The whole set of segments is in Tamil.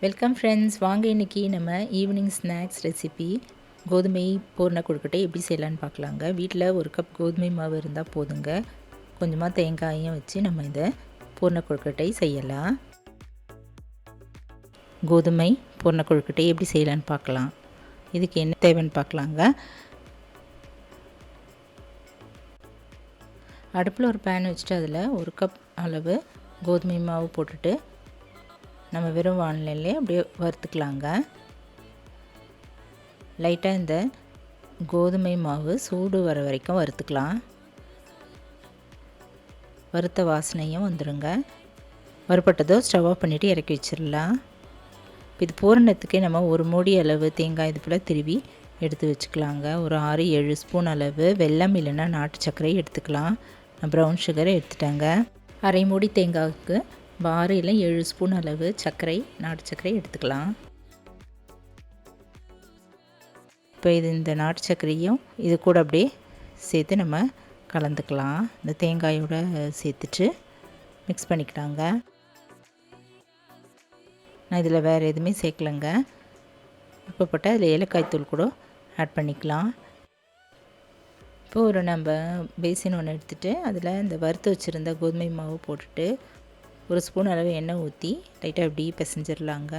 Welcome friends. வாங்க இன்றைக்கி நம்ம ஈவினிங் ஸ்நாக்ஸ் ரெசிபி கோதுமை பூர்ண கொழுக்கட்டை எப்படி செய்யலான்னு பார்க்கலாங்க. வீட்டில் ஒரு கப் கோதுமை மாவு இருந்தால் போதுங்க. கொஞ்சமாக தேங்காயும் வச்சு நம்ம இதை பூர்ண கொழுக்கட்டை செய்யலாம். கோதுமை பூர்ண கொழுக்கட்டை எப்படி செய்யலான்னு பார்க்கலாம். இதுக்கு என்ன தேவைன்னு பார்க்கலாங்க. அடுப்பில் ஒரு பேன் வச்சுட்டு அதில் ஒரு கப் அளவு கோதுமை மாவு போட்டுட்டு நம்ம வெறும் வானிலையிலே அப்படியே வறுத்துக்கலாங்க. லைட்டாக இந்த கோதுமை மாவு சூடு வர வரைக்கும் வறுத்துக்கலாம். வறுத்த வாசனையும் வந்துடுங்க. வறுப்பட்டதோ ஸ்டவ் ஆஃப் பண்ணிவிட்டு இறக்கி வச்சிடலாம். இது பூரணத்துக்கே நம்ம ஒரு மூடி அளவு தேங்காய் இது போல் திருவி எடுத்து வச்சுக்கலாங்க. ஒரு 6-7 ஸ்பூன் அளவு வெல்லம் இல்லைன்னா நாட்டு சர்க்கரை எடுத்துக்கலாம். நான் ப்ரௌன் சுகரை எடுத்துட்டேங்க. அரை மூடி தேங்காய்க்கு 6-7 ஸ்பூன் அளவு சர்க்கரை நாட்டு சர்க்கரை எடுத்துக்கலாம். இப்போ இந்த நாட்டு சர்க்கரையும் இது கூட அப்படியே சேர்த்து நம்ம கலந்துக்கலாம். இந்த தேங்காயோடு சேர்த்துட்டு மிக்ஸ் பண்ணிக்கலாங்க. நான் இதில் வேறு எதுவுமே சேர்க்கலைங்க. விருப்பப்பட்ட அதில் ஏலக்காய் தூள் கூட ஆட் பண்ணிக்கலாம். இப்போ ஒரு நம்ம பேசின் ஒன்று எடுத்துகிட்டு அதில் இந்த வறுத்து வச்சுருந்த கோதுமை மாவு போட்டுட்டு ஒரு ஸ்பூன் அளவு எண்ணெய் ஊற்றி லைட்டாக இப்படி பிசைஞ்சிடலாங்க.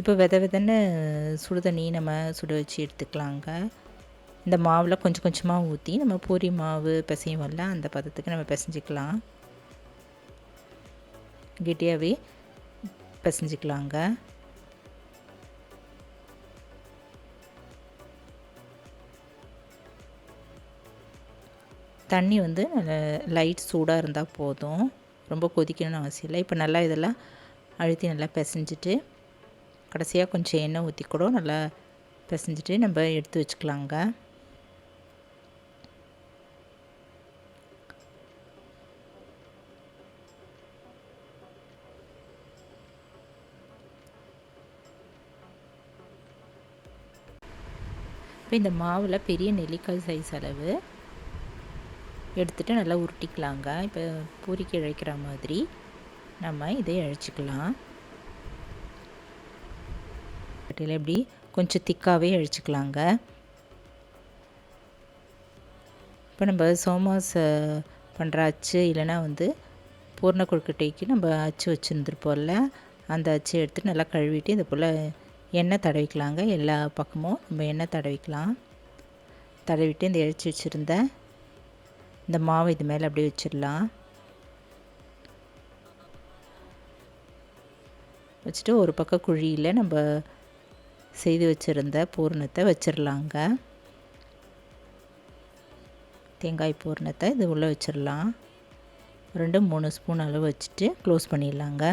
இப்போ விதன்னு சுடு தண்ணி நம்ம சுட வச்சு எடுத்துக்கலாங்க. இந்த மாவில் கொஞ்சம் கொஞ்சமாக ஊற்றி நம்ம பூரி மாவு பிசையும்ல அந்த பதத்துக்கு நம்ம பிசைஞ்சிக்கலாம். கெட்டியாகவே பிசைஞ்சிக்கலாங்க. தண்ணி வந்து லைட் சூடாக இருந்தால் போதும், ரொம்ப கொதிக்கணும்னு அவசியம் இல்லை. இப்போ நல்லா இதெல்லாம் அழுத்தி நல்லா பிசைஞ்சிட்டு கடைசியாக கொஞ்சம் எண்ணெய் ஊற்றி கூட நல்லா பிசைஞ்சிட்டு நம்ம எடுத்து வச்சுக்கலாங்க. இப்போ இந்த மாவில் பெரிய நெல்லிக்காய் சைஸ் அளவு எடுத்துகிட்டு நல்லா உருட்டிக்கலாங்க. இப்போ பூரிக்கு இழைக்கிற மாதிரி நம்ம இதை இழைச்சிக்கலாம். கட்டியில் எப்படி கொஞ்சம் திக்காகவே இழைச்சிக்கலாங்க. இப்போ நம்ம சோமாஸ் பண்ணுற அச்சு இல்லைனா வந்து பூர்ண கொழுக்கட்டைக்கு நம்ம அச்சு வச்சுருந்துருப்போம்ல அந்த அச்சு எடுத்துகிட்டு நல்லா கழுவிட்டு இது போல் எண்ணெய் தடவிக்கலாங்க. எல்லா பக்கமும் நம்ம எண்ணெய் தடவிக்கலாம். தடவிட்டு இந்த இழைச்சி வச்சுருந்த இந்த மாவு இது மேலே அப்படியே வச்சிடலாம். வச்சுட்டு ஒரு பக்கம் குழியில் நம்ம செய்து வச்சுருந்த பூரணத்தை வச்சிடலாங்க. தேங்காய் பூரணத்தை இது உள்ளே வச்சிடலாம். 2-3 ஸ்பூன் அளவு வச்சுட்டு க்ளோஸ் பண்ணிடலாங்க.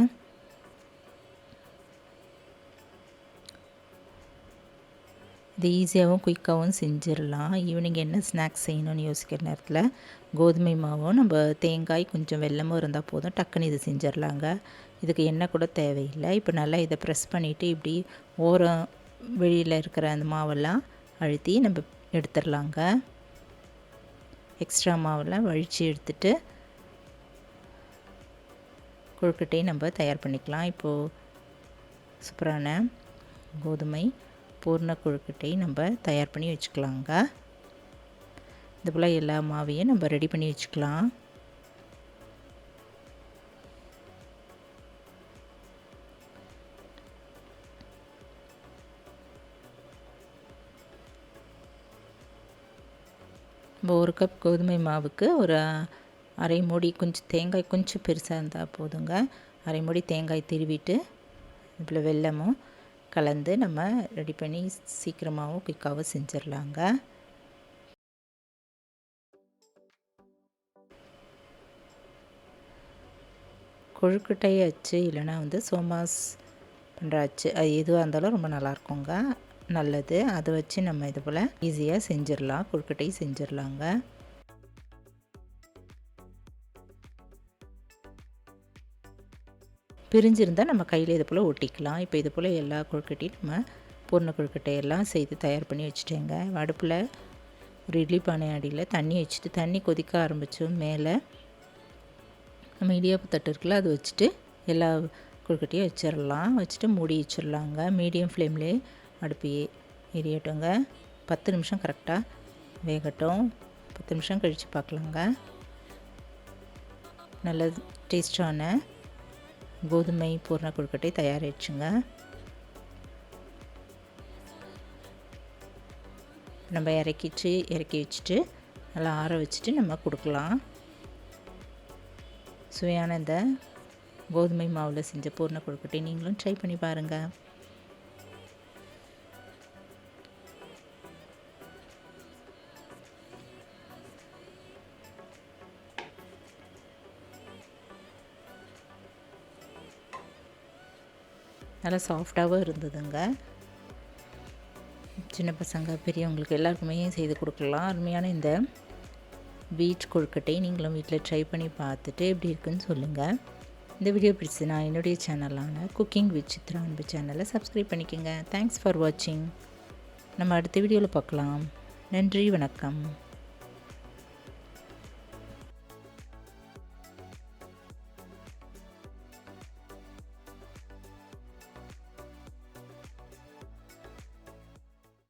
இது ஈஸியாகவும் குயிக்காகவும் செஞ்சிடலாம். ஈவினிங் என்ன ஸ்நாக்ஸ் செய்யணும்னு யோசிக்கிற நேரத்தில் கோதுமை மாவும் நம்ம தேங்காய் கொஞ்சம் வெல்லமும் இருந்தால் போதும், டக்குன்னு இது செஞ்சிடலாங்க. இதுக்கு எண்ணெய் கூட தேவையில்லை. இப்போ நல்லா இதை ப்ரெஸ் பண்ணிவிட்டு இப்படி ஓரம் வெளியில் இருக்கிற அந்த மாவெல்லாம் அழுத்தி நம்ம எடுத்துடலாங்க. எக்ஸ்ட்ரா மாவெல்லாம் வழித்து எடுத்துட்டு கொழுக்கட்டையை நம்ம தயார் பண்ணிக்கலாம். இப்போது சூப்பரான கோதுமை பூர்ண கொழுக்கட்டை நம்ம தயார் பண்ணி வச்சுக்கலாங்க. இது போல் எல்லா மாவையும் நம்ம ரெடி பண்ணி வச்சுக்கலாம். நம்ம ஒரு கப் கோதுமை மாவுக்கு ஒரு அரை மூடி கொஞ்சம் தேங்காய் கொஞ்சம் பெருசாக இருந்தால் போதுங்க. அரை மூடி தேங்காய் திருவிட்டு இதில் வெல்லமும் கலந்து நம்ம ரெடி பண்ணி சீக்கிரமாகவும் குயிக்காகவும் செஞ்சிடலாங்க. கொழுக்கட்டை அச்சு இல்லைனா வந்து சோமாஸ் பண்ணுற அச்சு அது எதுவாக இருந்தாலும் ரொம்ப நல்லாயிருக்குங்க, நல்லது. அதை வச்சு நம்ம இது போல் ஈஸியாக செஞ்சிடலாம், கொழுக்கட்டை செஞ்சிடலாங்க. பிரிஞ்சிருந்தால் நம்ம கையில் இது போல் ஒட்டிக்கலாம். இப்போ இது போல் எல்லா கொழுக்கட்டையும் நம்ம பூர்ண கொழுக்கட்டையெல்லாம் செய்து தயார் பண்ணி வச்சுட்டேங்க. அடுப்பில் ஒரு இட்லி பானை அடியில் தண்ணி வச்சுட்டு தண்ணி கொதிக்க ஆரம்பித்தோம் மேலே நம்ம இடியாப்பு தட்டு இருக்குல்ல அது வச்சுட்டு எல்லா கொழுக்கட்டையும் வச்சிடலாம். வச்சுட்டு மூடி வச்சிடலாங்க. மீடியம் ஃப்ளேம்லேயே அடுப்பு எரியட்டுங்க. 10 நிமிஷம் கரெக்டாக வேகட்டும். 10 நிமிஷம் கழித்து பார்க்கலாங்க. நல்ல டேஸ்டான கோதுமை பூரண கொழுக்கட்டை தயாராகிடுச்சுங்க. நம்ம இறக்கி வச்சுட்டு நல்லா ஆற வச்சுட்டு நம்ம கொடுக்கலாம். சுவையான இந்த கோதுமை மாவில் செஞ்ச பூரண கொழுக்கட்டை நீங்களும் ட்ரை பண்ணி பாருங்கள். நல்லா சாஃப்டாகவும் இருந்ததுங்க. சின்ன பசங்க பெரியவங்களுக்கு எல்லாருக்குமே செய்து கொடுக்கலாம். அருமையான இந்த வீட் கொழுக்கட்டை நீங்களும் வீட்டில் ட்ரை பண்ணி பார்த்துட்டு எப்படி இருக்குன்னு சொல்லுங்கள். இந்த வீடியோ பிடிச்சதுன்னா என்னுடைய சேனலான குக்கிங் வித் சித்ரா அன்பு சேனலை சப்ஸ்கிரைப் பண்ணிக்கோங்க. தேங்க்ஸ் ஃபார் வாட்சிங். நம்ம அடுத்த வீடியோவில் பார்க்கலாம். நன்றி, வணக்கம்.